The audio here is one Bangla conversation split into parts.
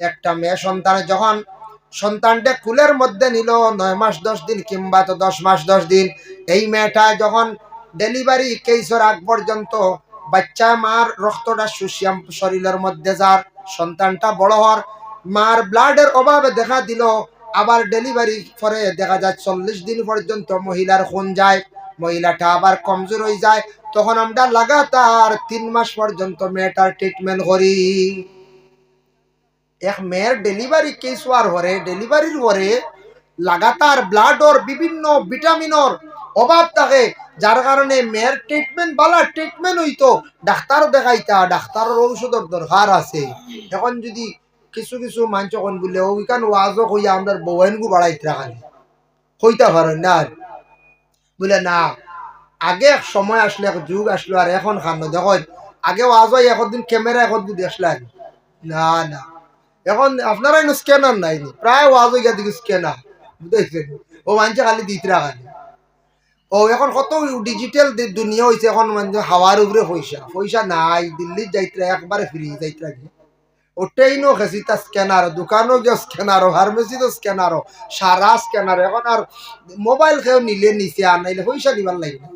একটা মেয়ে সন্তান যখন সন্তানটা কুলের মধ্যে নিল 9 মাস 10 দিন কিংবা তো 10 মাস 10 দিন, এই মেয়েটা যখন ডেলিভারি কেসের আগ পর্যন্ত বাচ্চা মার রক্তটা শুষিয়াম শরীরের মধ্যে যার সন্তানটা বড় হওয়ার মার ব্লাডের অভাবে দেখা দিল। আবার ডেলিভারি পরে দেখা যায় 40 দিন পর্যন্ত মহিলার খুন যায়, মহিলাটা আবার কমজোর হয়ে যায়। তখন আমরা লাগাতার 3 মাস পর্যন্ত মেয়েটার ট্রিটমেন্ট করি। এক মেয়ের ডেলিভারি কেস হওয়ার পরে ডেলিভারির পরে লাগাতার ব্লাডর বিভিন্ন ভিটামিনর অভাব থাকে, যার কারণে মেয়ের ট্রিটমেন্ট বালা ট্রিটমেন্ট হইতো, ডাক্তার দেখাইতা, ডাক্তারের ঔষধের দরকার আছে। এখন যদি কিছু কিছু মানুষ কোন বলে ওইখান ওয়াজও কইয়া আমরা বউয়েনগু বাড়াইতে রাখানি কইতা পারেন না বলে না। আগে এক সময় আসলে এক যুগ আসলো আর এখন খানো দেখো, আগে ওয়াজ হয় একদিন ক্যামেরা এখন বুঝে আসলেন না না, এখন আপনারা স্ক্যানার নাইনি, প্রায় ওয়াজ হয়ে গিয়ে দেখি স্ক্যানার বুঝতেছেন, ও মানুষ খালি দিতে রাখানি। ও এখন কত ডিজিটাল দুনিয়া হয়েছে, এখন মানে হাওয়ার উপরে পয়সা পয়সা নাই, দিল্লির যাইতে একবারে ফ্রি যাইতে রাখি। ও ট্রেনও খেছি তা স্ক্যানার, দোকানও গিয়ে স্ক্যানারও, ফার্মেসিতেও স্ক্যানারও, সারা স্ক্যানার। এখন আর মোবাইল খেয়েও নিলে নিচে আর নাইলে পয়সা নিবার লাগবে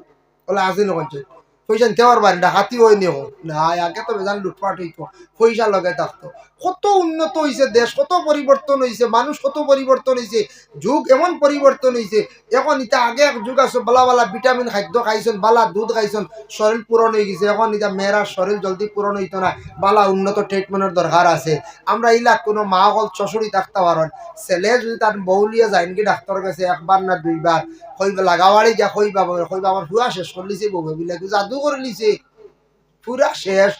বলে আসি নয় পয়সা নিতে পারবেন না, হাতি হয়ে নিও না। আগে তো বেজান লুটপাট হইতো, পয়সা লগে থাকতো। কত উন্নত হয়েছে দেশ, কত পরিবর্তন হয়েছে, মানুষ কত পরিবর্তন হয়েছে, যুগ এমন পরিবর্তন হয়েছে। এখন এটা আগে এক যুগ আছে বালা বালা ভিটামিন খাদ্য খাইছেন, বালা দুধ খাইছেন, শরীর পূরণ হয়ে গেছে। এখন এটা মেয়েরা শরীর জলদি পূরণ হইতো না, বালা উন্নত ট্রিটমেন্টের দরকার আছে। আমরা ইলা কোনো মা হল চশুরি থাকতে পারেন, ছেলে যদি তার বউলিয়া যায় নাকি ডাক্তারের কাছে একবার না দুইবার, কইবা লাগাবাড়ি যা কইবা কইবা আমার পুরা শেষ করে লিছে, বউ বলে জাদু করে লিছে পুরা শেষ।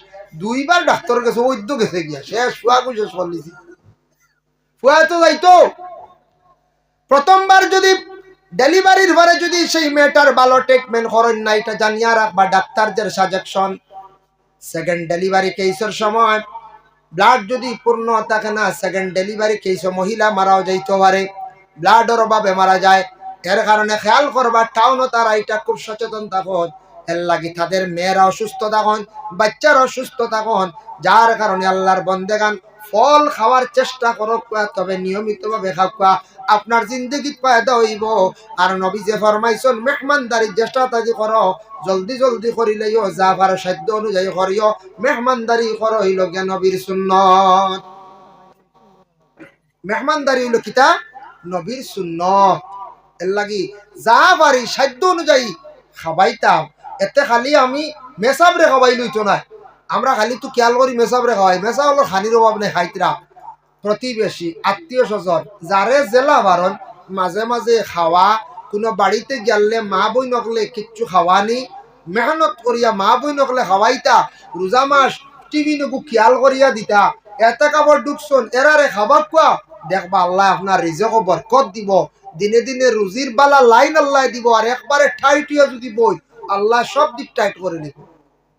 দুইবার ডাক্তারের কাছে ওইদ্য গেছে গিয়া শেষ, ফুয়াকে শেষ করে লিছে। ফুয়া তো যাইতো প্রথমবার যদি ডেলিভারির পরে যদি সেই মেয়েটার ভালো ট্রিটমেন্ট করেন না, এটা জানিয়া রাখবা ডাক্তারদের সাজেশন। সেকেন্ড ডেলিভারি কেসের সময় ব্লাড যদি পূর্ণ থাকে না, সেকেন্ড ডেলিভারি কেসে মহিলা মারাও যাইতে পারে, ব্লাডের অভাবে মারা যায়। এর কারণে খেয়াল করবা টাউনও তারা এটা খুব সচেতন থাকুন, এর লাগি তাদের মেয়েরা অসুস্থ থাকুন, বাচ্চারা অসুস্থ থাকুন। যার কারণে আল্লাহর বন্দেগান ফল খাওয়ার চেষ্টা করো, তবে নিয়মিতভাবে খাওয়া আপনার জিন্দগি ফায়দা হইব। আর নবী যে ফরমাইছেন মেহমানদারির চেষ্টা তাজি করো, জলদি জলদি করিলেও যা পারো সাধ্য অনুযায়ী করিও, মেহমানদারি করো হইল জ্ঞান নবীর সুন্নত। মেহমানদারি হইল কিতা নবীর সুন্নত। এর লাগি যা পারি সাধ্য অনুযায়ী খাবাইতাম। এতে খালি আমি মেসাবরে খাবাই লইতো না, আমরা খালি তো খেয়াল করি মেসাবরে খাওয়াই, মেসা হলো খানির অভাব নেই খাইতরা। প্রতিবেশী আত্মীয় স্বজন যারে জেলা বারণ মাঝে মাঝে খাওয়া, কোনো বাড়িতে গেলে মা বই নকলে কিচ্ছু খাওয়ানি, মেহনত করিয়া মা বই নকলে খাওয়াইতা, রোজা মাস টিভি নকু খেয়াল করিয়া দিতা। এতে কাপড় ঢুকছন এরারে খাবার কোয়া, দেখবা আল্লাহ আপনার রিজক বরকত দিব, দিনে দিনে রুজির বালা লাইন আল্লাহ দিব। আর একবারে ঠাইটিয়া যদি বই আল্লাহ সব দিক টাইট করে নিব।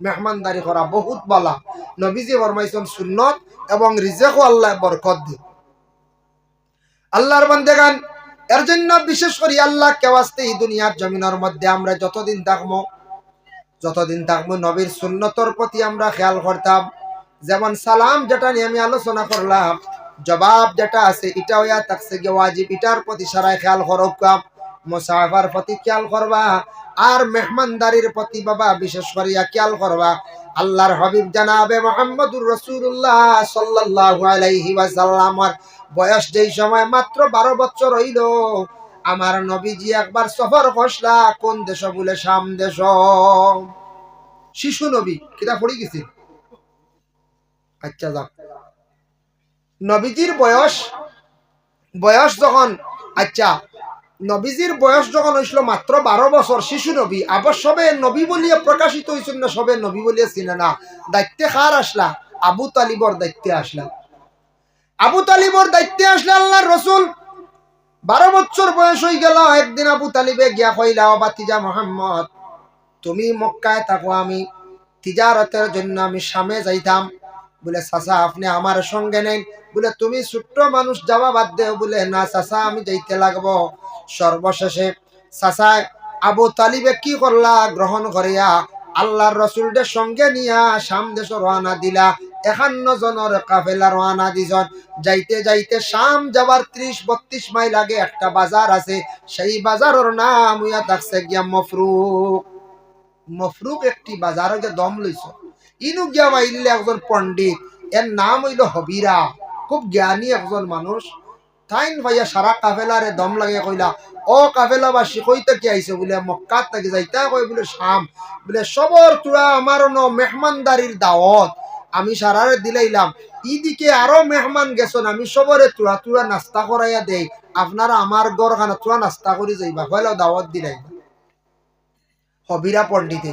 মেহমানদারি করা বহুত বালা, নবীজি ফরমাইছেন সুন্নত, এবং রিজেকও আল্লাহ বরকত দিব। আল্লাহর বান্দেগান এর জন্য বিশেষ করে আল্লাহ কেওয়াস্তে এই দুনিয়ার জমিনের মধ্যে আমরা যতদিন থাকবো নবীর সুন্নতর প্রতি আমরা খেয়াল করতাম। যেমন সালাম যেটা নিয়ে আমি আলোচনা করলাম, জবাব যেটা আছে এটা হইয়া থাকছে গিয়ে ওয়াজিব, এটার প্রতি সারাই খেয়াল করবা, মুসাফার প্রতি খেয়াল করবা, আর মেহমানদারির প্রতি বাবা বিশেষ করিয়া খেয়াল করবা। আল্লাহর হাবিব জানাবে মুহাম্মদুর রাসূলুল্লাহ সাল্লাল্লাহু আলাইহি ওয়াসাল্লামের বয়স যেই সময় মাত্র 12 বছর হইল, আমার নবীজি একবার সফর করলা, কোন দেশ বলে শাম দেশ। শিশু নবী কিতা পড়ে গেছে। আচ্ছা যাক, নবীজির বয়স যখন নবীজির বয়স যখন হয়েছিল মাত্র 12 বছর, শিশু নবী। আবার সবে নবী বলিয়া প্রকাশিত হয়েছিল না, সবে নবী বলিয়া চিনে না। দায়িত্বে কার আসলা? আবু তালিবর দায়িত্বে আসলা। আবু তালিবর দায়িত্বে আসলে আল্লাহর রসুল 12 বছর বয়স হয়ে গেল। একদিন আবু তালিবে গিয়া কইলা, ও বাতিজা মোহাম্মদ, তুমি মক্কায় থাকো, আমি তিজারতের জন্য আমি শামে যাইতাম। বলে চাচা আপনি আমার সঙ্গে নেন। বলে তুমি ছোট্ট মানুষ যাওয়া বাদ দেও। বলে না চাচা আমি যাইতে লাগবো। সর্বশেষে চাচা আবু তালিবে কি করলা, গ্রহণ করিয়া আল্লাহর রসুলদের সঙ্গে নিয়া শাম দেশ রওনা দিলা। 51 জনের কাফেলা রওনা দিছন। যাইতে যাইতে শাম যাবার 30-32 মাইল আগে একটা বাজার আছে, সেই বাজারের নাম হইয়া থাকছে গিয়া মফরুক। মফরুক একটি বাজারে যে দম লইছ, ইনু গিয়া বাইলে একজন পণ্ডিত, এর নাম হইল হবিরা, খুব জ্ঞানী একজন মানুষ। তাইন ভাইয়া সারা কাফেলারে দম লাগে কইলা, ও কাফেলাবাসী কইতে কি আইছে বলে, মক্কাত থেকে যাইতা কই বলে শাম, বলে সবর তুরা আমার মেহমানদারির দাওয়াত আমি সারারে দিলাইলাম, ইদিকে আরো মেহমান গেছন, আমি সবরে তুরা তুরা নাস্তা করাইয়া দেই, আপনারা আমার গড় খানা তুরা নাস্তা করি যাইবা, হইলো দাওয়াত দিলাইবা। হবিরা পণ্ডিতে,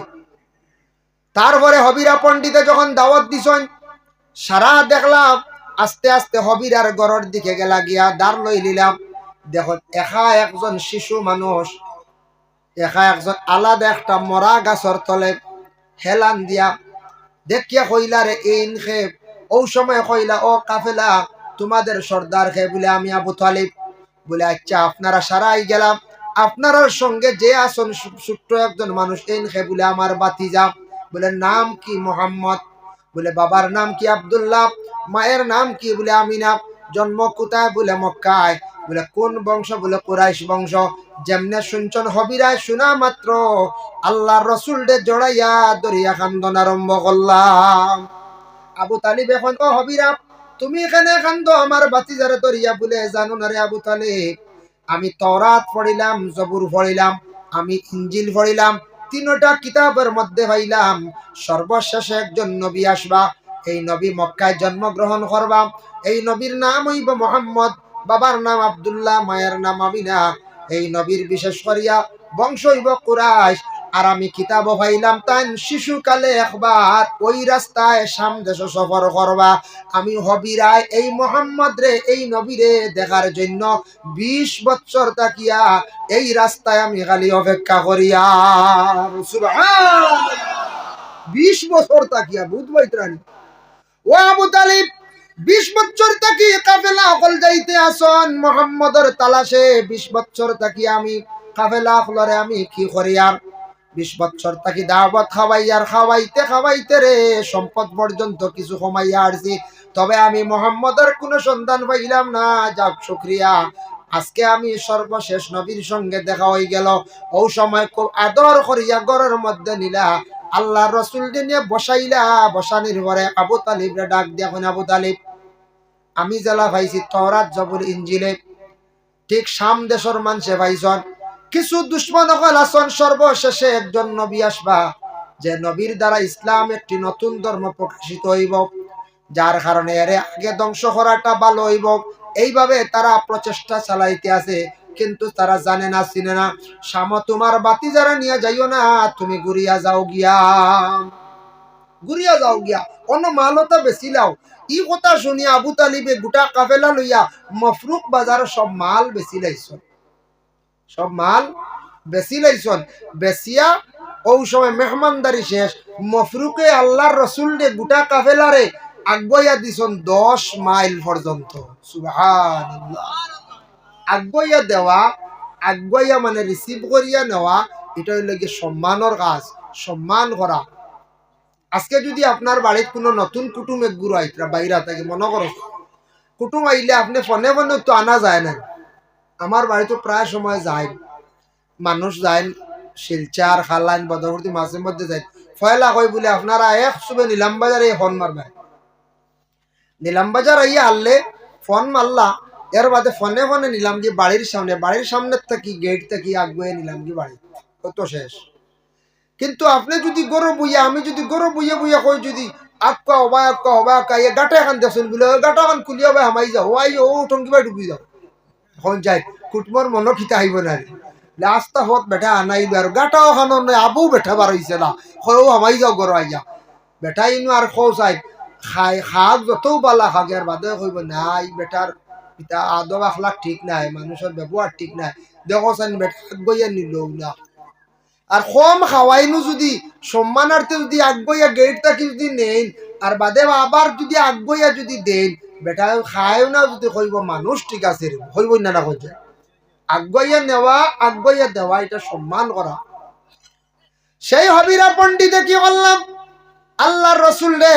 তারপরে হবিরা পণ্ডিতে যখন দাওয়াত দিছেন, সারা দেখলাম আস্তে আস্তে হবিরার গড়ের দিকে গেলা গিয়া দাঁড় লই নিলাম। দেখো একা একজন শিশু মানুষ, একা একজন আলাদা একটা মরা গাছর তলে হেলান দিয়া দেখিয়া কইলা রে ইন খে, ও সময় কইলা, ও কাফেলা তোমাদের সর্দার খে বলে আমি আবু তালিব। বলে আচ্ছা আপনারা সারাই গেলাম, আপনার সঙ্গে যে আসন ছোট্ট একজন মানুষ ইন খে বলে আমার বাতিজা। বলে নাম কি? মোহাম্মদ। বলে বাবার নাম কি? আব্দুল্লাহ। মায়ের নাম কি? বলে আমিনা। জন্ম কোথায়? বলে মক্কায়। বলে কোন বংশ? বলে কুরাইশ বংশ। যেমনে শুনছেন হবিরায় শোনা মাত্র আল্লাহ রসুল ডে জড়াইয়া দরিয়া কান্দন আরম্ভ করলাম। আবু তালিব এখন, ও হবিরা তুমি এখানে কান্দ আমার বাতিজারে দরিয়া, বলে জানো না রে আবু তালিব, আমি তওরাত পড়িলাম, জবুর পড়িলাম, আমি ইনজিল পড়িলাম, তিনটা কিতাবের মধ্যে পাইলাম সর্বশেষে একজন নবী আসবা, এই নবী মক্কায় জন্মগ্রহণ করবা, এই নবীর নাম হইব মোহাম্মদ, বাবার নাম আব্দুল্লাহ, মায়ের নাম আমিনা, এই নবীর বিশেষ করিয়া বংশ হইব কুরাইশ। আর আমি কিতাবও পাইলাম তাই শিশুকালে একবার ওই রাস্তায় সামদেশ সফর করবা। আমি হবিরায় এই মোহাম্মদ রে, এই নবীরে দেখার জন্য 20 বছর তাকিয়া এই রাস্তায় আমি খালি অপেক্ষা করিয়া, 20 বছর তাকিয়া বুধবাই ত্রাণী। ও আবু তালিব 20 বছর তাকি কাফেলা অকল যাইতে আসন মোহাম্মদের তালাশে, 20 বছর তাকি আমি কাফেলা অকলরে আমি কি করিয়া, 20 বছর তাকি দাওয়াত খাওয়াইয়ার খাওয়াইতে খাওয়াইতে রে সম্পদ পর্যন্ত কিছু কমাইয়া আসছি, তবে আমি মোহাম্মদের কোনো সন্ধান পাইলাম না। যাক শুকরিয়া, আজকে আমি সর্বশেষ নবীর সঙ্গে দেখা হয়ে গেল। ও সময় খুব আদর করিয়া ঘরের মধ্যে নিলা, আল্লাহ রসুল নিয়ে বসাইলা, বসানির পরে আবু তালিবরে ডাক দিয়া, আবু তালিব আমি জেলা পাইছি তওরাত জবুর ইনজিলে, ঠিক শাম দেশের মানুষে পাইছন, কিছু দুশ্মন হল আসন, সর্বশেষে একজন নবী আসবা, যে নবীর দ্বারা ইসলাম একটি নতুন ধর্ম প্রকাশিত হইব, যার কারণে এর আগে ধ্বংস করাটা ভালো হইব। এইভাবে তারা প্রচেষ্টা চালাইতে আছে, কিন্তু তারা জানে না, চিনে না। শাম তোমার বাতি যারা নিয়ে যাইও না, তুমি ঘুরিয়া যাও গিয়া, ঘুরিয়া যাও গিয়া, অন্য মালতা বেশি লাও। ই কথা শুনিয়া আবু তালিবে গোটা কাফেলা লইয়া মফরুক বাজার সব মাল বেশি লাইছন, সব মাল বেশি লাইছন। বেশিয়া ও সময় মেহমানদারি শেষ, মফরুকে আল্লাহর রসুল রে গোটা কাফেলারে আগুয়া দিছন 10 মাইল পর্যন্ত। সুবহানাল্লাহ। আগুয়া দেওয়া, আগুয়া মানে রিসিভ করিয়া নেওয়া, এটা হইল কি সম্মানের কাজ, সম্মান করা। আজকে যদি আপনার বাড়িতে কোনো নতুন কুটুম এক গুরু আইতরা বাইরা থাকে, মনে করো কুটুম আইলে আপনি ফোনে ফোনে তো আনা যায় না, আমার বাড়িতে প্রায় সময় যায় মানুষ, যায় শিলচার খালাইন বদরবর্তী মাঝে মধ্যে যায়, ফয়লা কই বলে আপনারা এক শুভে নিলাম বাজারে ফোন মারবেন, নিলাম বাজার আইয়া আনলে ফোন মারলা, এর বাদে ফোনে ফোনে নিলাম কি বাড়ির সামনে, বাড়ির সামনে থাকি গেট থাকি আগুয়ে নিলাম কি বাড়ি, কত শেষ। কিন্তু আপনি যদি গরু বইয়া, আমি যদি গরু বইয়া বইয়া কই যদি আক্কা হবা আক্কা হবা আক্কা, এ গাটা এখান দেখছেন বলে গাটা এখন খুলিয়া ভাই হামাই যাও, আই ও টঙ্কি ভাই ডুবি যাও, এখন যাই কুটমর মনো খিতা আইব না, রাস্তা হত বেটা আনাইল আর গাটাও খানো নয়, আবু বেটা বার হইছে না, কয়ও হামাই যাও গরু আইয়া, বেটা ইনু আর খৌ চাই খাই খাক যতও বালা খাক, আর বাদে কইব নাই বেটার পিতা আদব আখলাক ঠিক নাই, মানুষের ব্যবহার ঠিক নাই, দেখো চান বেটা বইয়া নিল না। আর কম খাওয়াইনু যদি সম্মানার্থে যদি আগুয়া গেট থাকি যদি নেন, আর বাদে আবার যদি আগুয়া যদি দেন, বেটা খায়ও না যদি কইব মানুষ ঠিক আছে হইব না, না কই আগুয়া নেওয়া আগুয়া দেওয়া এটা সম্মান করা। সেই হবিরা পণ্ডিতে কি করলাম, আল্লাহ রসুল রে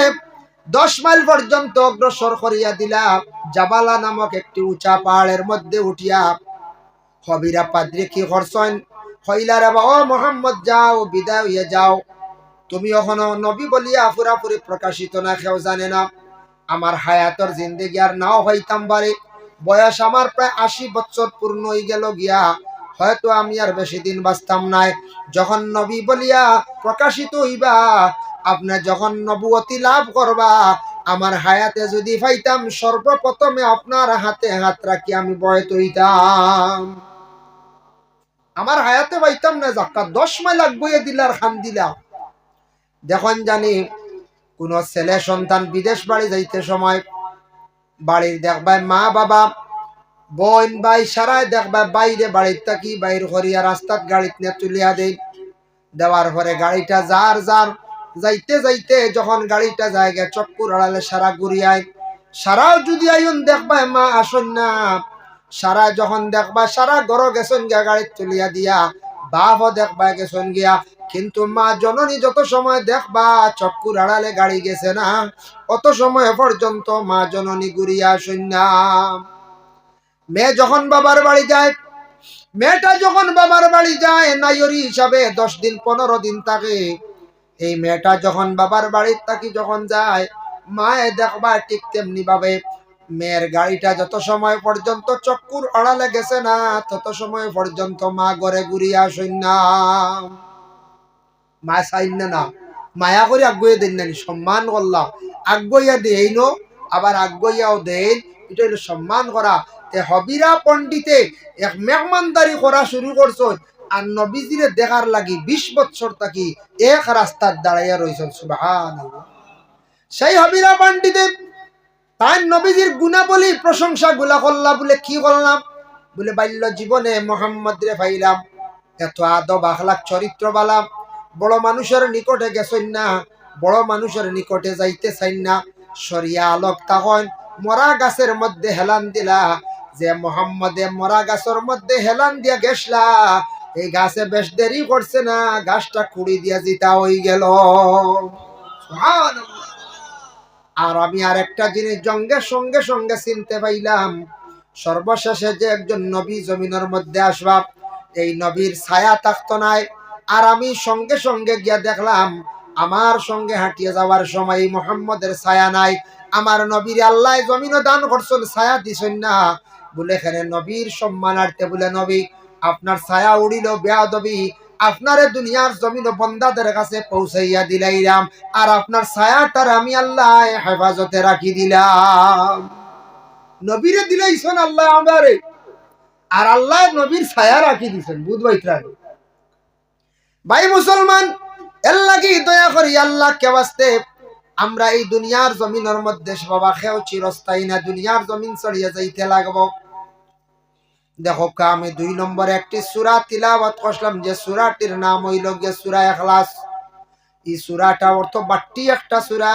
10 মাইল পর্যন্ত অগ্রসর করিয়া দিলা। জাবালা নামক একটি উঁচা পাহাড়ের মধ্যে উঠিয়া হবিরা পাদ্রী কি করছেন, হইলা রে বাবা মোহাম্মদ যাও, বিদায় হইয়া যাও, তুমি এখনো নবী বলিয়া পুরাপুরি প্রকাশিত না, কেউ জানে না। আমার হায়াতর জিন্দেগি আর নাও হইতাম পারে, বয়স আমার প্রায় 80 বছর পূর্ণ হয়ে গেল গিয়া, হয়তো আমি আর বেশি দিন বাঁচতাম নাই। যখন নবী বলিয়া প্রকাশিত হইবা, আপনি যখন নবুয়তি লাভ করবা, আমার হায়াতে যদি পাইতাম, সর্বপ্রথমে আপনার হাতে হাত রাখি আমি বয়ত হইতাম। আমার হায়াতে পাইতাম না, জাক্কা 10 মাইল আগুয়ে দিলার খান দিলা। দেখুন জানি কোন ছেলে সন্তান বিদেশ বাড়ি যাইতে সময় বাড়ির দেখবাই মা বাবা বোন ভাই সারাই দেখবা বাইরে বাড়ির থাকি বাইর করিয়া রাস্তাত গাড়িত নিয়ে তুলিয়া দেই। দেওয়ার পরে গাড়িটা যার যার যাইতে যাইতে যখন গাড়িটা জায়গা চক্কুর আড়ালে সারা ঘুরিয়ায়, সারাও যদি আইন দেখবা মা আসন না, সারা যখন দেখবা সারা ঘর গেছন গিয়া গাড়িত তুলিয়া দিয়া, বাপও দেখবা গেছন গিয়া, কিন্তু মা জননী যত সময় দেখবা চক্কুর আড়ালে গাড়ি গেছে না, অত সময় পর্যন্ত মা জননী ঘুরিয়া আসন না। মেয়ে যখন বাবার বাড়ি যায়, মেয়েটা যখন বাবার বাড়ি যায় নাইরি হিসাবে 10 দিন 15 দিন থাকে। এই মেয়েটা যখন বাবার বাড়ির থাকি যখন যায়, মায়ে দেখবা ঠিক তেমনি ভাবে মেয়ের গাড়িটা যত সময় পর্যন্ত চক্কুর আড়ালে গেছে না, তত সময় পর্যন্ত মা ঘরে ঘুরিয়া আসেন না। মা চাইন না, মায়া করে আগুয়ে দেন না, সম্মান করলাম, আগুইয়া দেই নো, আবার আগুইয়াও দেন, এটা হলো সম্মান করা। তে হবিরা পণ্ডিতে এক মেহমানদারি করা শুরু করছ, আর নবীজিরে দেখার লাগি 20 বছর থাকি এক রাস্তার দাঁড়াইয়া রয়েছেন। সুবহানাল্লাহ। সেই হবিরা পণ্ডিতে তাই নবীজির গুণাবলী প্রশংসা গুলা করলাম, বলে কি করলাম, বলে বাল্য জীবনে মোহাম্মদ রে পাইলাম, এত আদব আখলাক চরিত্র বালাম, বড় মানুষের নিকটে গেছেন না, বড় মানুষের নিকটে যাইতে চাইন না, সরিয়া আলোক তখন মরা গাছের মধ্যে হেলান দিলা, যে মোহাম্মদে মরা গাছের মধ্যে হেলান দিয়া গেছলা, এই গাছে বেশ দেরি করছে না, গাছটা কুড়ি দিয়া জিতা হয়ে গেল। সুবহানাল্লাহ। আর আমি আর একটা জিনিস সঙ্গে সঙ্গে চিনতে পাইলাম, সর্বশেষে যে একজন নবী জমিনের মধ্যে আসবা, এই নবীর ছায়া থাকতো নাই। আর আমি সঙ্গে সঙ্গে গিয়া দেখলাম আমার সঙ্গে হাঁটিয়ে যাওয়ার সময় মোহাম্মদের ছায়া নাই। আমার নবীর আল্লাহ জমিনও দান করছেন, ছায়া দিছেন না, বলে এখানে নবীর সম্মানার্থে বলে নবী আপনার ছায়া উড়িল বেয়াদবি, আপনারে দুনিয়ার জমিন ও বন্দাদের কাছে পৌঁছাইয়া দিলাইলাম, আর আপনার ছায়াটার আমি আল্লাহ হেফাজতে রাখি দিলাম। নবীরে দিলাইছেন আল্লাহ আমারে, আর আল্লাহ নবীর ছায়া রাখি দিছেন। বুঝবাইত্রা ভাই মুসলমান, এর লাগি দয়া করি আল্লাহ কে বাস্তে আমরা এই দুনিয়ার জমিনের মধ্যে বাবা খেও চিরস্থায়ী না, দুনিয়ার জমিন ছড়িয়ে যাইতে লাগবো। দেখো আমি 2 নম্বরে একটি সূরা তিলাওয়াত করলাম, যে সূরাটির নাম হইল গিয়ে সূরা ইখলাস। এই সূরাটা অর্থ বাট্টি একটা সূরা,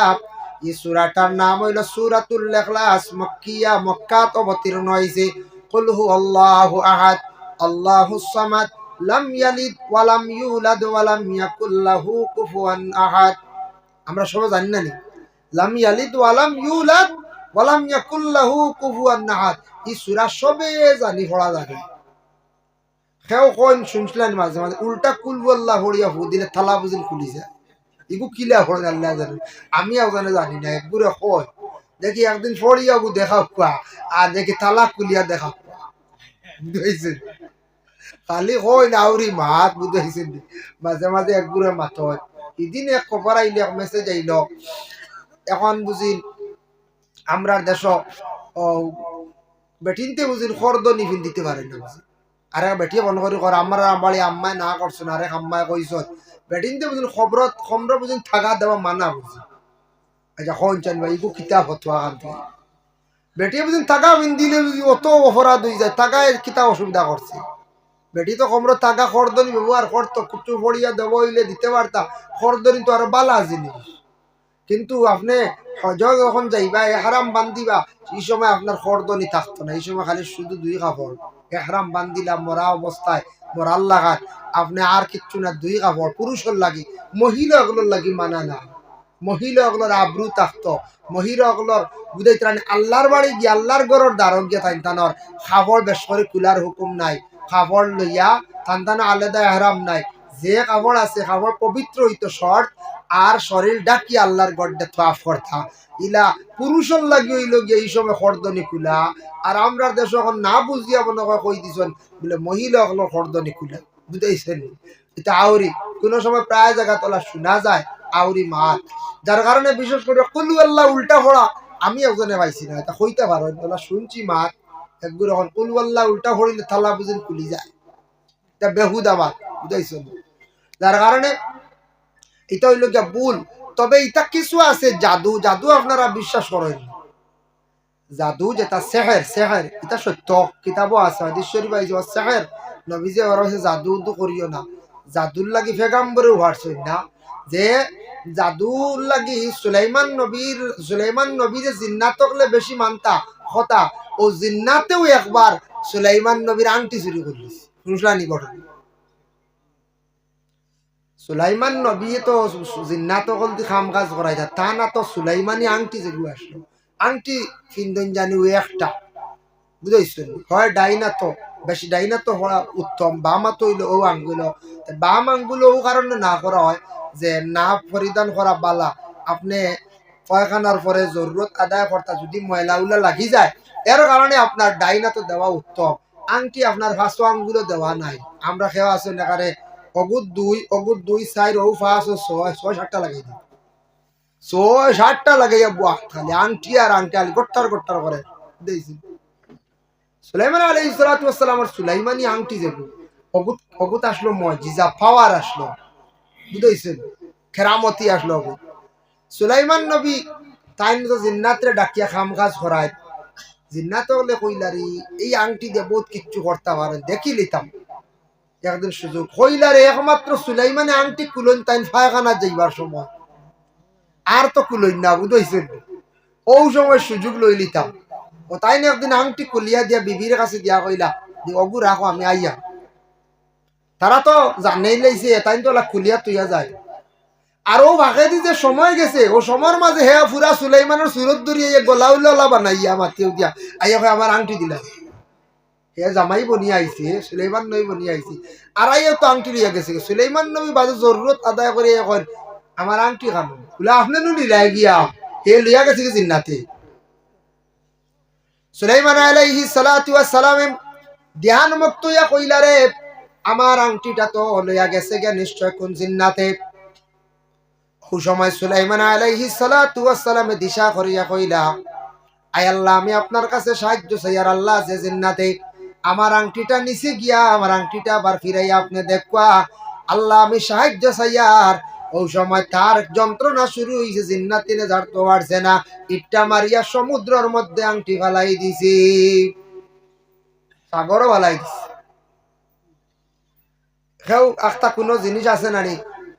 এই সূরাটার নাম হইল সূরাতুল ইখলাস, মক্কিয়া, মক্কাত অবতীর্ণ হইছে। কুল হুয়াল্লাহু আহাদ আল্লাহুস সামাদ লাম ইয়ালিদ ওয়া লাম ইউলাদ ওয়া লাম ইয়াকুল লাহু কুফুয়ান আহাদ। আমরা সবাই জানি না নি লাম ইয়ালিদ ওয়া লাম ইউলাদ ওয়া লাম ইয়াকুল লাহু কুফুয়ান আহাদ। এই সূরা সবে জানি পড়া লাগে, কেউ কোন শুনছিলেন মাঝে মাঝে উল্টা কুল বল্লাহ হড়িয়া হু দিলে থালা বুঝিল খুলি যায়, এগু কিলা হড়ে আল্লাহ জানে, আমি ওখানে জানি না। একগুরে কয় দেখি একদিন ফড়িয়া গু দেখা কোয়া, আর দেখি থালা কুলিয়া দেখা কোয়া, বুঝেছেন? খালি কয় না আউরি মাত, বুঝেছেন? মাঝে মাঝে একগুরে মাত হয়। এদিন এক খবর আইলে, এক মেসেজ আইল, এখন বুঝিন আমরার দেশ বেটিনতে বুঝিন খরদনি ফিন দিতে পারে না, বুঝি আরে বেটিয়ে বন্ধ করি কর, আমার বাড়ি আম্মায় না করছেন, আরেক আম্মায় কইস বেটিনতে বুঝিন খবরত খমর বুঝিন থাকা দেওয়া মানা, বুঝি আচ্ছা হন চান ভাই ইগু কিতাব হতোয়া আনতে বেটিয়ে বুঝিন টাকা বিন দিলে অত অপরাধ হয়ে যায়, টাকায় কিতাব অসুবিধা করছে। বেটি তো খমর টাকা খরদনি ব্যবহার করতো, কুচু ফড়িয়া দেব হইলে দিতে পারতা, খরদনি তো আরো বালা জিনিস। কিন্তু আপনি যখন যাইবা এহরাম বান্ধিবা, এই সময় আপনার খরদনি থাকতো না, এই সময় খালি শুধু 2 কাপড়। এহরাম বান্ধিলা মরা অবস্থায়, মরার লাগায় আপনি আর কিচ্ছু না, 2 কাপড় পুরুষের লাগি, মহিলাগুলোর লাগি মানা না। মহিলাগুলোর আব্রু থাকতো, মহিলাগুলোর বুঝাইতে আল্লাহর বাড়ি গিয়ে আল্লাহর গড়ের দ্বারক গিয়ে তাইতানোর খাবর বেশ করে কুলার হুকুম নাই, খাবর লইয়া তান্তানো আলাদা এহরাম নাই, যে খাবর আছে খাবর পবিত্র হইতো শর্ট, আর শরীর ডাকি আল্লাহর গড়ে তোয়াফ করতা। ইলা পুরুষের লাগি হইল গিয়ে এই সময় খর্দনি কুলা, আর আমরা দেশ এখন না বুঝিয়া মনে কই দিছেন বলে মহিলা হলো খর্দনি কুলা, বুঝাইছেন? এটা আউরি কোনো সময় প্রায় জায়গা তোলা শোনা যায় আউরি মাত, যার কারণে বিশেষ করে কুলু আল্লাহ উল্টা পড়া আমি একজনে পাইছি না, এটা হইতে পারো তোলা শুনছি মাত একগুলো এখন কুলু আল্লাহ উল্টা পড়িলে থালা বুঝিন খুলি যায়, এটা বেহুদা মাত, বুঝাইছেন? যার কারণে এটা হইল গিয়া ভুল। তবে এটা কিছু আছে জাদু, জাদু আপনারা বিশ্বাস করেন, জাদু যেটা সেহের, সেহের এটা সত্য, কিতাবও আছে হাদিস শরীফ আইছে সেহের, নবীজি বলেছে জাদু উদু করিও না, জাদুর লাগি পেগাম্বরে উহারছেন না, যে জাদুর লাগি সুলাইমান নবীর জিন্নাতকলে বেশি মানতা হতা, ও জিন্নাতেও একবার সুলাইমান নবীর আংটি চুরি করিস রুশলানি ঘটনা। সুলাইমান নবী তো জিন্নাতকল দি কাম কাজ করাই তা না, তো সুলাইমানি আংটি যেগুলো আসলো, আংটি কিনতেন জানি ওই একটা, বুঝাইছেন? হয় ডাইনা তো বেশি, ডাইনা তো হওয়া উত্তম, বাম হাত হইলো ও আঙ্গুলো, বাম আঙ্গুলো ও কারণে না করা হয় যে না পরিধান করা বালা, আপনি পয়খানার পরে জরুরত আদায় করতা যদি ময়লা উলা লাগি যায়, এর কারণে আপনার ডাইনা তো দেওয়া উত্তম, আংটি আপনার ফাঁসো আঙ্গুলো দেওয়া নাই। আমরা খেয়া আছে এখানে অগুত দুই সাইড ও ফাঁস ও ছয়, ছয় সাতটা লাগাই দিই, ছয় সাতটা লাগাইয়া বুয়া খালি আংটি আর আংটি আলি গট্টার গট্টার করে দিয়েছি। সুলাইমান আলাইহিস সালাতু ওয়াস সালাম আর সুলাইমানি আংটি যেগুলো অগুত অগুত আসলো মুজিজা পাওয়ার আসলো, বুঝাইছেন? কেরামতি আসলো অগুত। সুলাইমান নবী তাই তো জিন্নাতরে ডাকিয়া খাম কাজ করায়, জিন্নাত হলে কইলারি এই আংটি দিয়ে বহুত কিচ্ছু করতে পারেন, দেখি লিতাম একদিন সুযোগ কইলারে একমাত্র সুলাইমানে আংটি কুলন তাই ফায়খানা যাইবার সময়, আর তো কুলইন না, বুঝাইছেন? ও সময় সুযোগ লই লিতাম, ও তাই না একদিন আংটি কুলিয়া দিয়া বিবির কাছে দিয়া কইলা যে অগু রাখো আমি আইয়া, তারা তো জানেই লাইছে তাই তো খুলিয়া তুইয়া যায়, আর ও ভাগে দি যে সময় গেছে ও সময়ের মাঝে হে পুরা সুলাইমানের সুরত ধরিয়ে গলা উল্লা বানাইয়া মাতিও দিয়া আইয়া কয় আমার আংটি দিলা, হে জামাই বনিয়া আইছে, সুলাইমান নবী বনিয়া আইছে, আর আইয়া তো আংটি লিয়া গেছে, সুলাইমান নবী বাজে জরুরত আদায় করে এখন আমার আংটি খানো বলে আপনি নু নিলাই গিয়া হে লিয়া গেছে জিন্নাতে। সুলাইমান আলাইহিস সালাতু ওয়াস সালাম ধ্যান মুক্ত ইয়া কইলা রে আমার আংটিটা তো লইয়া গেছে গে নিশ্চয় কোন জিন্নাতে। ওই সময় সুলাইমান আলাইহিস সালাতু ওয়াস সালাম দিশা করিয়া কইলা আয় আল্লাহ আমি আপনার কাছে সাহায্য চাই, আর আল্লাহ যে জিন্নাতে আমার আংটিটা নিচে গিয়া আমার আংটিটা আবার ফিরাইয়া আপনি দেখবা, আল্লাহ আমি সাহায্য চাই। আর ওই সময় তার যন্ত্রণা শুরু হয়েছে, জিন্নাতিনে ঝাড়তে পারছে না, ইটটা মারিয়া সমুদ্রের মধ্যে আংটি ফালাই দিছি, সাগরও ফালাই দিছি। কেউ একটা কোনো জিনিস আছে নানি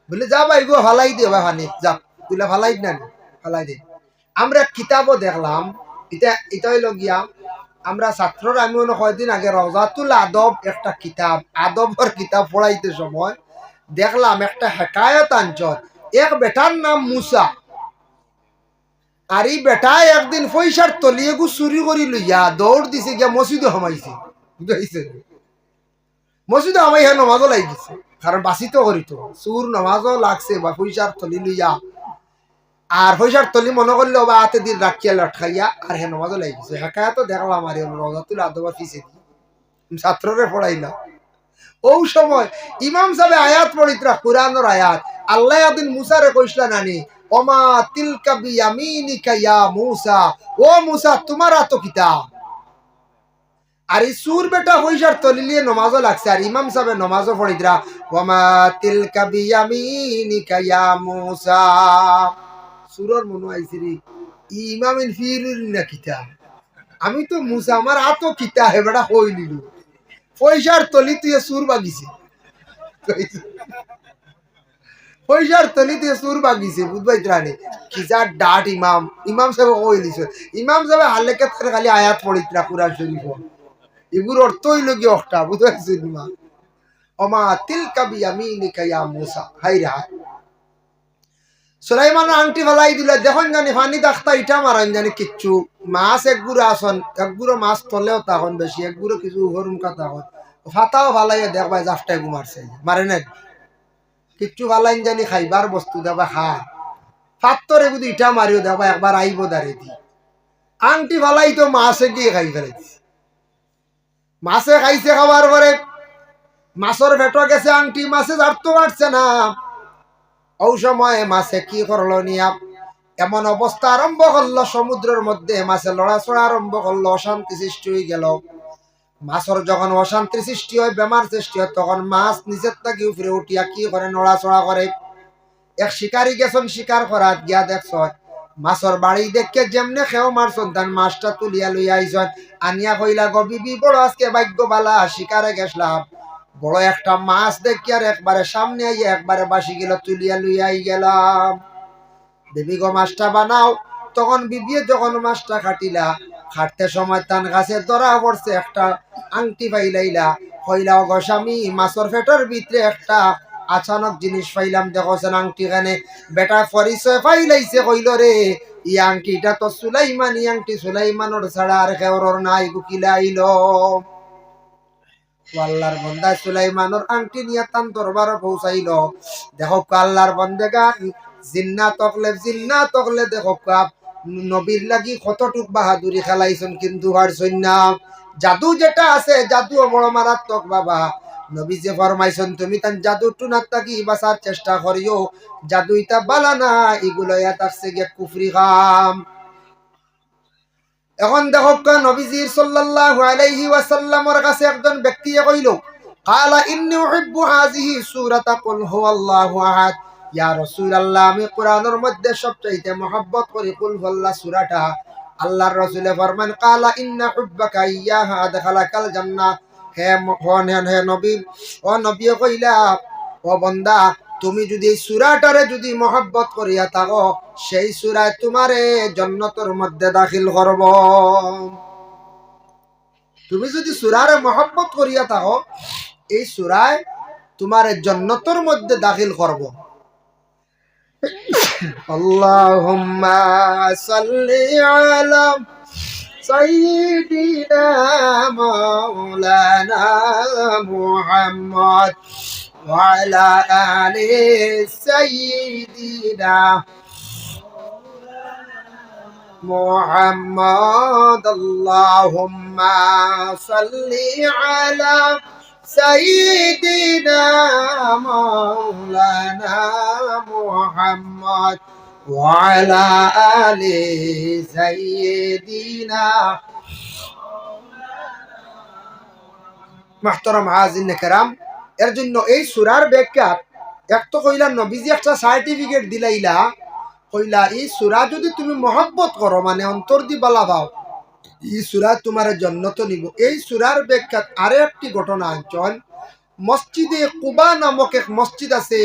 বলে যা ভাই গো ফালাই দিও ভাই পানি যা তুলে ফালাই নানি ফালাই দিই। আমরা কিতাবও দেখলাম, এটা এটা হইল গিয়া আমরা ছাত্ররা আমি মনে কয়েকদিন আগে রওজাতুল আদব একটা কিতাব, আদবের কিতাব পড়াইতে সময় দেখলাম একটা হেকায়ত আঞ্চল, এক বেটার নাম মুসা, আর এই বেটায় একদিন পয়সার তলিয়ে গু চুরি করি লইয়া দৌড় দিছে গিয়া মসজিদে হমাইছে, বুঝাইছে? মসজিদে আমাই হ্যাঁ নমাজও লাগিছে, কারণ বাসিত করিত চুর নমাজও লাগছে বা পয়সার তলি লইয়া, আর পয়সার তলি মনে করলে বা হাতে দিন রাখিয়া লটকাইয়া আর হে নমাজও লাগিছে। হেকায় তো দেখলাম আর রওজাতুল আদব ফিসে ছাত্ররে পড়াইলাম। ও সময় ইমাম সাহেব আয়াত পড়িতরা কুরআনের আয়াত, আল্লাহ একদিন মুসারে কইসলা নানি ওমা তিলকা বিয়ামিনিকা ইয়া মুসা, ও মুসা তোমার তো কিতাব, আর এই সুর বেটা পয়সার তলিলিয়ে নমাজও লাগছে, আর ইমাম সাহেব নমাজও পড়িতরা ওমা তিলকা বিয়ামিনিকা ইয়া মুসা, সুরর মনে আইছে রে ইমামিন ফিরুর না কিতা, আমি তো মুসা আমার আতো কিতা হে বেটা কই নিল পয়সার তলি তুই সুর বাগিছে, পয়সার তলি তুই সুর বাগিছে, বুঝবাই ত্রাণে কিজার ডাট ইমাম, ইমাম সাহেব কই দিছে, ইমাম সাহেব হালেকে খালি আয়াত পড়িতরা কুরআন শরীফ, এগুর অর্থ হইল কি একটা বুঝাইছে ইমাম ওমা তিলকা বিয়ামিনিকা ইয়া মুসা, হাই রা সুলাইমানের আংটি ফেলাই দিলে দেখুন জানি ফানি দাখতা ইটা মারান জানি কিচ্ছু মাছ একগুড়ো আসন একগুড়ো মাছ তলেও তখন বেশি একগুড়ো কিছু হরুমকা তখন ফাতাও ফালাইয়া দেখবাই জাফটাই গুমারছে মারে নেন কিচ্ছু ফালাইন জানি খাইবার বস্তু দেবা খা ফাত্তরে যদি ইটা মারিও দেবা একবার আইব দাঁড়িয়ে দি আংটি ফালাই তো মাছে গিয়ে খাই ফেলেছি মাছে খাইছে খাবার পরে মাছের ভেটো গেছে আংটি মাছে জারতে পারছে না ও সময় মাছে কি করলো নিয়া এমন অবস্থা আরম্ভ করলো সমুদ্রের মধ্যে মাছে লড়াচড়া আরম্ভ করলো অশান্তি সৃষ্টি হয়ে গেল মাছের যখন অশান্তি সৃষ্টি হয় বেমার সৃষ্টি হয় তখন মাছ নিচের থেকে উপরে উঠিয়া কি করে নড়াচড়া করে এক শিকারী গেছেন শিকার করার গিয়া দেখছ মাছের বাড়ি দেখে যেমনে খেও মারছন তার মাছটা তুলিয়া লইয়া আইসন আনিয়া কইলা গো বিবি বড় আজকে ভাগ্য বালা শিকারে গেছলাম বড় একটা মাছ দেখি আর একবারে সামনে আইয়া একবারে বাসি গেল তুলিয়া লইয়া আই গেলাম বিবি গো মাছটা বানাও তখন বিবিয়ে যখন মাছটা খাটিলা খাটতে সময় তান গাছে ধরা পড়ছে একটা আংটি পাইলাইলা কইলা গো স্বামী মাছের পেটের ভিতরে একটা আচানক জিনিস পাইলাম দেখছেন আংটি খানে বেটা পরিচয় পাইলাইছে কইল রে ই আংটিটা তো সুলাইমান ই আংটি সুলাইমানোর ছাড়া আর কেউর নাই গুকিলা আইল আল্লাহর বন্দা সুলাইমানোর আংটি নিয়ে তান দরবার পৌঁছাইল দেখো আল্লাহর বন্দেগান জিন্না তকলে দেখো নবীর লাগি কতটুক বাহাদুরি খেলাইছেন কিন্তু পারছেন না জাদু যেটা আছে জাদু বড় মারাত্মক বাবা নবী যে ফরমাইছেন তুমি তান জাদু টুনার থাকি বাঁচার চেষ্টা করিও জাদু ইটা বালা না এগুলো থাকছে গিয়ে কুফরি কাম এখন দেখো নবীজি সাল্লাল্লাহু আলাইহি ওয়াসাল্লামের কাছে একজন ব্যক্তি কইল কালা ইন্নী উহিব্বু হাযিহি সূরাতা কুল হুয়াল্লাহু আহাদ ইয়া রাসূলুল্লাহ আমি কোরআনের মধ্যে সবচেয়ে মহব্বত করি কুল হুয়াল্লাহ সূরাটা আল্লাহর রাসূল ফরমান কালা ইন্না হুব্বাকা ইয়াহা আদখালাকাল জান্নাহ হে নবী ও নবী কইলা ও বান্দা তুমি যদি এই সূরাটারে যদি মহব্বত করিয়া থাকো সেই সূরায় তোমারে জান্নাতের মধ্যে দাখিল করব তুমি যদি সূরারে মহব্বত করিয়া থাকো এই সূরায় তোমারে জান্নাতের মধ্যে দাখিল করব আল্লাহুম্মা সাল্লি আলা সাইয়্যিদিনা মাওলানা মুহাম্মদ وعلى آل سيدنا محمد اللهم صل على سيدنا مولانا محمد وعلى آل سيدنا محترم حاضرين الكرام এর জন্য এই সূরার ব্যাখ্যা এক তো কইলা নবীজি একটা সার্টিফিকেট দিলাইলা কইলা এই সূরা যদি তুমি মহব্বত করো মানে অন্তর দি বালা পাও এই সূরা তোমার জান্নাত নিব এই সূরার ব্যাখ্যা আরে একটি ঘটনা আনচল মসজিদে কুবা নামক এক মসজিদ আছে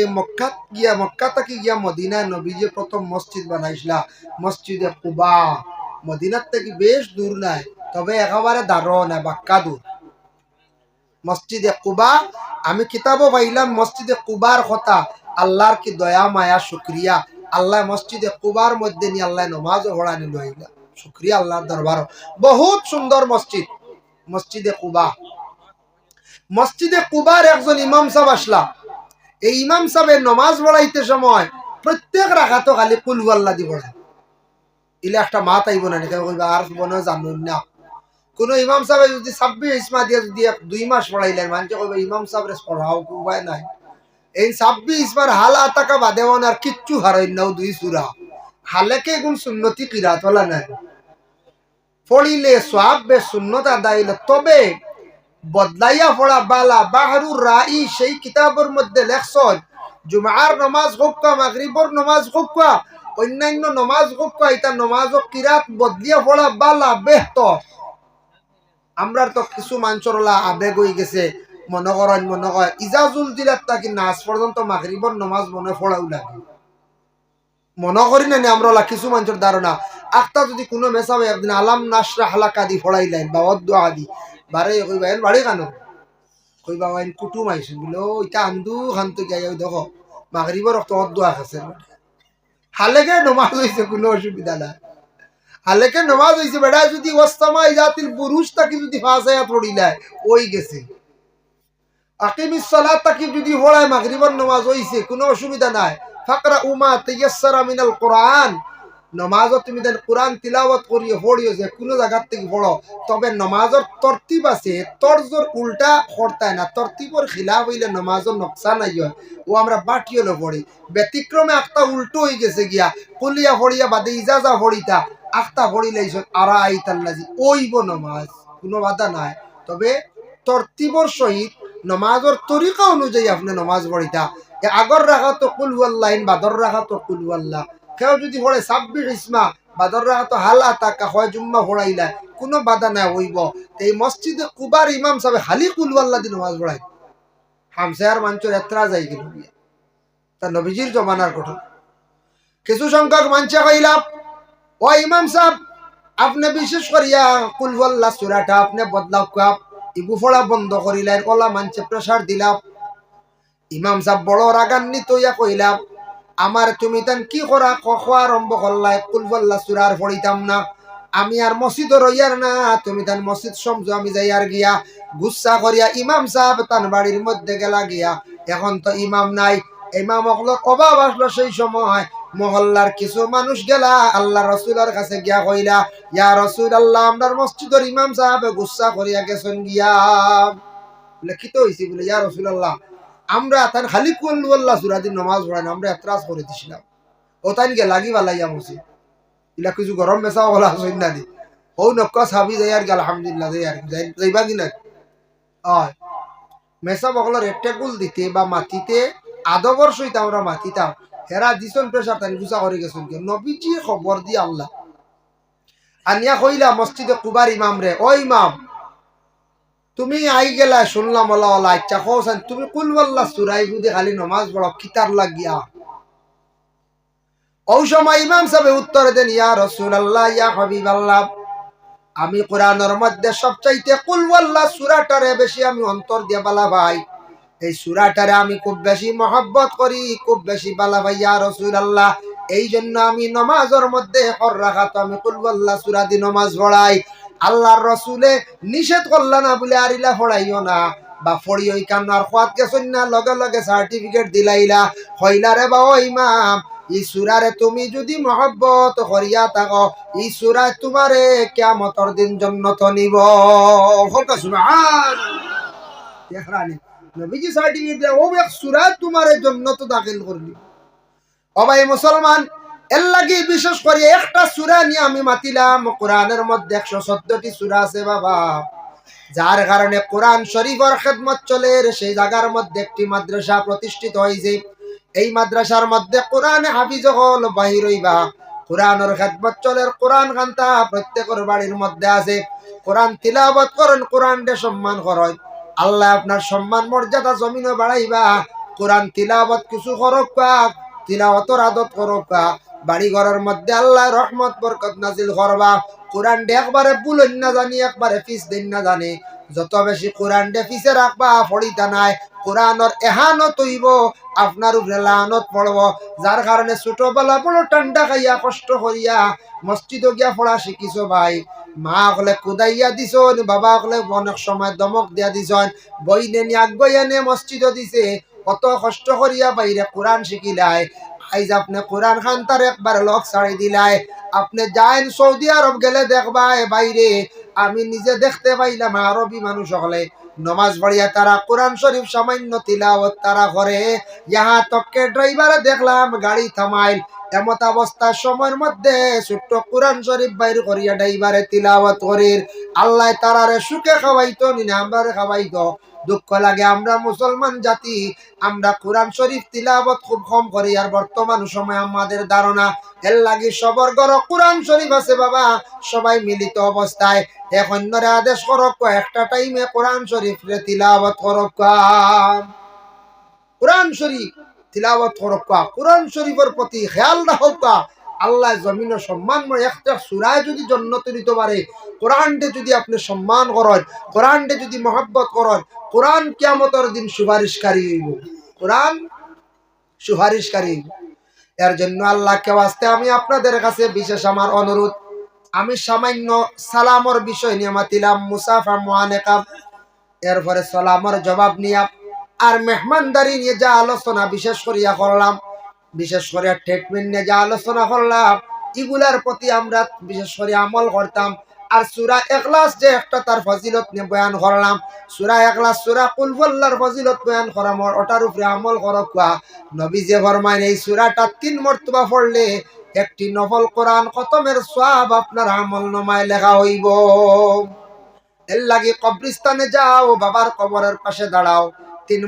মক্কা থেকে গিয়া মদিনায় নবীজি প্রথম মসজিদ বানাইছিলা মসজিদে কুবা মদিনার থেকে বেশ দূর নাই তবে একেবারে দারো না বাক্কা দূর মসজিদে কুবা আমি কিতাবও পাইলাম মসজিদে কুবার কথা আল্লাহর কি দয়া মায়া শুকরিয়া আল্লাহ মসজিদে কুবার মধ্যে নিয়ে আল্লাহ নমাজও পড়ানি লইলা শুকরিয়া আল্লাহর দরবার বহুত সুন্দর মসজিদ মসজিদে কুবা মসজিদে কুবার একজন ইমাম সাহেব আসলা এই ইমাম সাহেবের নমাজ পড়াইতে সময় প্রত্যেক রাখাতো খালি কুল আল্লাহ দি পড়ায় ইলে একটা মাত আইব না নাকি কইবা আর মনে জানুন না কোন ইমাম সাহেব যদি 26 ইসমা দিয়ে যদি 2 মাস পড়াইলেন মানে কইবা ইমাম সাহেবের পড়াও উপায় নাই এই 26 ইসমার হালা টাকা বাদেওন আর কিচ্ছু হারাইন নাও 2 সূরা হালাকে গুণ সুন্নতি কিরাত ওলা নাই পড়িলে সওয়াব বে সুন্নত আদায় তবে বদলাইয়া পড়া বালা বাহরুর রাই সেই কিতাবের মধ্যে লেখছন জুমার নামাজ হোক মাগরিবর নামাজ হোক অন্যান্য নামাজ হোক এটা নামাজ কিরাত বদলিয়া পড়া বালা বেহতর আমরা তো কিছু মানুষরলা আবেগ হয়ে গেছে মনে করেন ইজাজুল দিলাত তাকি নাচ পর্যন্ত মাগরিবর নামাজ মনে পড়াও লাগে মনে করি না আমরা কিছু মানুষের ধারণা আখতা যদি কোনো মেসাবে একদিন আলাম নাসরা হালাকা দি পড়াইলেন বা অদ্দুয়া দি বারে কইবা এন বাড়ি কানো কইবা ওয়াইন কুটুম আইছেন বলে ইটা আন্দু খান্ত গাই দেখো মাগরিবর রক্ত অদ্দুয়া আছে হালেকে নমাজ হয়েছে, কোনো অসুবিধা নাই। হালেকে নমাজ হয়েছে, বেটা যদি ওয়াস্তামাই জাতিল বুরুজ তাকে যদি ফাসায়া পড়িলায় ওই গেছে। আকিমিস সালাত তাকে যদি পড়ায় মাগরিবের নমাজ হইছে, কোনো অসুবিধা নাই। ফাকরা উমা তায়াসসারা মিনাল কোরআন, নমাজও তুমি দেন কোরআন তিলাওয়াত করিয়ে পড়িও, যে কোনো জায়গার থেকে পড়ো, তবে নমাজের তরতিব আছে, তর্জর উল্টা করতায় না, তরতিবর খিলাফ হইলে নমাজের নকশা নাই হয়, ও আমরা বাটিও পড়ি। ব্যতিক্রমে একটা উল্টো হয়ে গেছে গিয়া, কুলিয়া পড়িয়া বাদে ইজাজা পড়িতা আখতা পড়িলেইছ আর আইতাল্লাজি ওইব নমাজ, কোনো বাধা নাই। তবে তরতিবর সহিত নমাজের তরিকা অনুযায়ী আপনি নমাজ পড়িতা। আগর রাখা তো কুল হুয়াল্লাহ, বাদর রাখা তো কুল হুয়াল্লাহ। কেউ যদি পড়ে 26 ইসমা, বাদর রাখা তো হালা তাকা হয় জুম্মা পড়াইলা, কোনো বাধা নাই হইব। এই মসজিদে কুবার ইমাম সাহেব হালি কুল হুয়াল্লাহ দিয়ে নমাজ পড়াই, হামসায়ার মাঞ্চর এত্রা যাই গেল তা নবীজির জমানার ঘটনা। কিছু সংখ্যক মানছে কইলাম, ও ইমাম সাহেব আপনি বিশেষ করিয়া কুল হুয়াল্লাহ সূরাটা আপনি বদলাও, কাপ ইবু ফড়া বন্ধ করিলেন, ওলা মানছে প্রেসার দিলাম। ইমাম সাহেব বড় রাগান্বিত হইয়া কইলাম, আমার তুমি তান কি করা খোয়া আরম্ভ করলাই, কুল হুয়াল্লাহ সূরা আর পড়িতাম না, আমি আর মসজিদ রইয়ার না, তুমি তান মসজিদ সমঝো আমি যাই আর গিয়া। গুচ্ছা করিয়া ইমাম সাহেব তান বাড়ির মধ্যে গেলা গিয়া। এখন তো ইমাম নাই, ইমাম হলো অভাব আসলো সেই সময়। মহল্লার কিছু মানুষ গেলা আল্লাহ রসুলের কাছে গিয়া কইলা, ইয়া রসুল আল্লাহ, আমরার মসজিদের ইমাম সাহেব গুচ্ছা করিয়া গেছেন গিয়া। বলে কি তো হইছে? বলে ইয়া রসুল আল্লাহ, আমরা তার খালি কুল হুয়াল্লাহ সূরা দিয়ে নামাজ পড়াই না, আমরা এতরাজ করে দিছিলাম, ও তাই গে লাগি বালাইয়া মসি ইলা কিছু গরম মেশা বলা হইন না দি ও নক্কা সাবি যাই আর আলহামদুলিল্লাহ যাই আর যাইবা কি না। হয় মেসা বকলের একটা গুল দিতে বা মাটিতে আদবর সহিত আমরা মাতিতাম, হেরা দিছন প্রেসার তাই গুছা করে গেছেন কে নবীজি খবর দি আল্লাহ আনিয়া কইলা মসজিদে কুবার ইমাম রে, ও ইমাম তুমি আই গেলা শুনলাম ওলা ওলা ইচ্ছা খোসান, তুমি কুল হুয়াল্লাহ সূরাই বুঝে খালি নমাজ পড়ো কিতার লাগিয়া। ওই সময় ইমাম সাহেব উত্তর দেন, ইয়া রাসূলুল্লাহ ইয়া হাবিবাল্লাহ, আমি কোরআনের মধ্যে সবচাইতে কুল হুয়াল্লাহ সূরাটারে বেশি আমি অন্তর দিয়ে বালা ভাই, এই সূরাটারে আমি খুব বেশি মহব্বত করি, খুব বেশি বালা ভাই ইয়া রাসূলুল্লাহ, এই জন্য আমি নামাজের মধ্যে হর রাখাত আমি কুল হুয়াল্লাহ সূরা দিয়ে নামাজ পড়াই। আল্লাহর রসুলে নিষেধ করলা না বলে আরিলা পড়াইও না বা পড়ি ওই কান্নার খোয়াত গেছন না, লগে লগে সার্টিফিকেট দিলাইলা হইলা রে বা ও ইমাম, এই সূরারে তুমি যদি মহব্বত করিয়া থাকো, এই সূরা তোমারে কিয়ামতের দিন জান্নাত নিব। হকা সুবহানাল্লাহ, দেখরানি নবীজি সার্টিফিকেট দেয়া ও এক সূরা তোমারে জান্নাত দাখিল করলি। ও ভাই মুসলমান, এর লাগি বিশেষ করে একটা সূরা নিয়ে আমি মাতিলাম। কোরআনের মধ্যে 114টি সূরা আছে বাবা, যার কারণে কোরআন শরীফের খেদমত চলে। সেই জায়গার মধ্যে একটি মাদ্রাসা প্রতিষ্ঠিত হয়েছে, এই মাদ্রাসার মধ্যে কোরআন হাফিজ হল বাহির হইবা, কোরআনের খেদমত চলে, কোরআন কান্তা প্রত্যেকের বাড়ির মধ্যে আছে। কোরআন তিলাওয়াত করেন, কোরআনকে সম্মান করেন, আল্লাহ আপনার সম্মান মর্যাদা জমিনে বাড়াইবা। কোরআন তিলাওয়াত কিছু করক, তিলাওয়াতের আদত করক, বাড়ি ঘরের মধ্যে আল্লাহ রহমত বরকত নাজিল করবা। কোরআন ডে একবারে বুলন না জানি, একবারে ফিস দিন না জানি, যত বেশি কোরআন ডে ফিসে রাখবা ফড়িতা নাই, কোরআনের এহানত হইব, আপনার উপরে লানত পড়ব। যার কারণে ছোটবেলা বড় ঠান্ডা খাইয়া কষ্ট করিয়া মসজিদ গিয়া পড়া শিখিছ ভাই, মা হলে কুদাইয়া দিছন, বাবা হলে অনেক সময় দমক দিয়া দিছন, বই নে আগুয়া নে মসজিদ দিছে, কত কষ্ট করিয়া বাইরে কোরআন শিখিলাই। আইজ আপনি কোরআন খান তার একবার লক ছাড়ি দিলাই। আপনি যাইন সৌদি আরব গেলে দেখবা বাইরে, আমি নিজে দেখতে পাইলাম আরবি মানুষ হলে নমাজ পড়িয়া তারা কোরআন শরীফ সামান্য তিলাওয়াত তারা করে। ইহা তককে ড্রাইভারে দেখলাম গাড়ি থামাইল, এমত অবস্থার সময়ের মধ্যে ছোট্ট কোরআন শরীফ বাইর করিয়া ড্রাইভারে তিলাওয়াত করির। আল্লাহ তারারে সুখে খাওয়াইতো নিনা আমরারে খাওয়াইতো। দুঃখ লাগে আমরা মুসলমান জাতি, আমরা কোরআন শরীফ তিলাওয়াত খুব কম করি। আর বর্তমান সময় আমাদের ধারণা এর লাগি সবর ঘর কোরআন শরীফ আছে বাবা, সবাই মিলিত অবস্থায় এক অন্যরে আদেশ করক, একটা টাইমে কোরআন শরীফ রে তিলাওয়াত করক, কোরআন শরীফ তিলাওয়াত করক, কোরআন শরীফের প্রতি খেয়াল রাখক। আল্লাহ জমিনে সম্মান একটা সূরায় যদি জান্নাত দিতে পারে, কোরআনকে যদি আপনি সম্মান করেন, কোরআনকে যদি মহব্বত করেন, কোরআন কিয়ামতের দিন সুপারিশকারী হইব, কোরআন সুপারিশকারী হইব। এর জন্য আল্লাহকে ওয়াস্তে আমি আপনাদের কাছে বিশেষ আমার অনুরোধ, আমি সামান্য সালামর বিষয় নিয়ে মাতিলাম, মুসাফা মুআনেকাব, এরপরে সালামর জবাব নিয়া আর মেহমানদারি নিয়ে যা আলোচনা বিশেষ করিয়া করলাম, বিশেষ করে ট্রিটমেন্ট নিয়ে যা আলোচনা করলাম, এগুলার প্রতি আমরা বিশেষ করে আমল করতাম। আর সূরা ইখলাস যে একটা তার ফজিলত নিয়ে বয়ান করলাম, সূরা ইখলাস সূরা কুল হুয়াল্লাহর ফজিলত বয়ান করাম, ওটার উপরে আমল করবা। নবী যে ফরমায় এই সূরাটা 3 মর্তবা পড়লে একটি নফল কোরআন খতমের সওয়াব আপনার আমলনামায় লেখা হইব। এর লাগি কবরস্থানে যাও, বাবার কবরের পাশে দাঁড়াও, 3